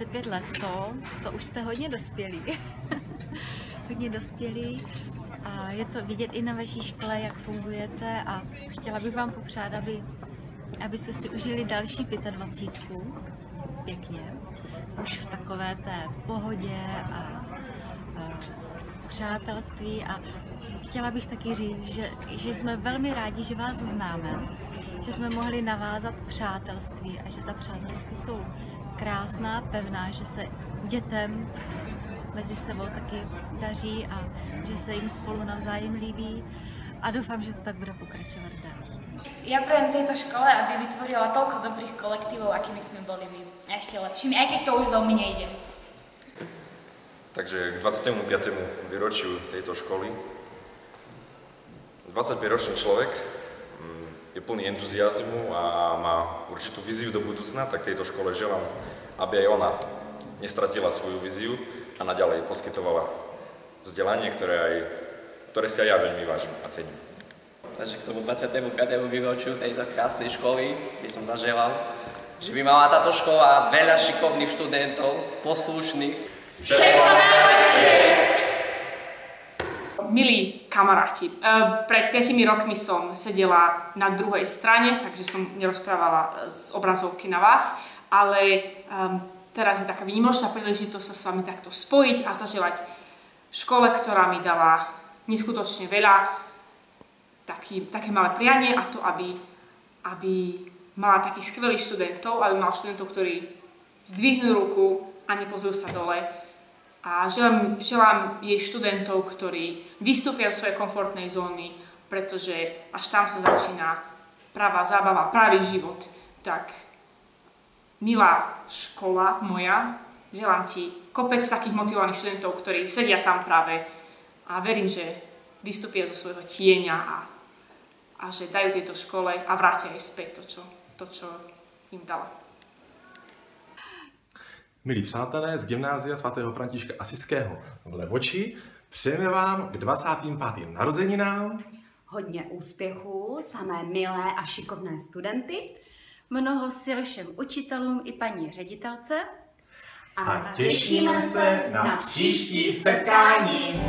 25 let, to už jste hodně dospělí. Hodně dospělí a je to vidět i na vaší škole, jak fungujete a chtěla bych vám popřát, abyste si užili další 25 pěkně, už v takové té pohodě a přátelství a chtěla bych taky říct, že jsme velmi rádi, že vás známe, že jsme mohli navázat přátelství a že ta přátelství jsou krásná, pevná, že se dětem mezi sebou taky daří a že se jim spolu navzájem líbí a doufám, že to tak bude pokračovat dál. Ja prajem tejto škole, aby vytvorila toľko dobrých kolektívov, akými sme boli my. A ešte lepšími, aj keď to už veľmi nejde. Takže k 25. výročiu tejto školy 25-ročný človek je plný entuziazmu a má určitú víziu do budúcna, tak tejto škole želám, aby aj ona nestratila svoju víziu a naďalej poskytovala vzdelanie, ktoré si aj ja veľmi vážim a cením. Takže k tomu 25. výročiu tejto krásnej školy by som zaželal, že by mala táto škola veľa šikovných študentov, poslušných. Všetko najlepšie! Milí kamaráti, pred 5 rokmi som sedela na druhej strane, takže som nerozprávala z obrazovky na vás, ale teraz je taká výnimočná príležitosť sa s vami takto spojiť a zaželať škole, ktorá mi dala neskutočne veľa, také malé prianie a to, aby mala takých skvelých študentov, aby mala študentov, ktorí zdvihnú ruku a nepozrú sa dole. A želám jej študentov, ktorí vystúpia z svojej komfortnej zóny, pretože až tam sa začína pravá zábava, pravý život. Tak, milá škola moja, želám ti kopec takých motivovaných študentov, ktorí sedia tam práve a verím, že vystúpia zo svojho tieňa a že dajú tejto škole a vrátia jej späť to, čo im dala. Milí přátelé z Gymnázia sv. Františka Asijského v Levoči, přejeme vám k 25. narozeninám hodně úspěchů, samé milé a šikovné studenty, Mnoho sil všem učitelům i paní ředitelce. A těšíme se na příští setkání.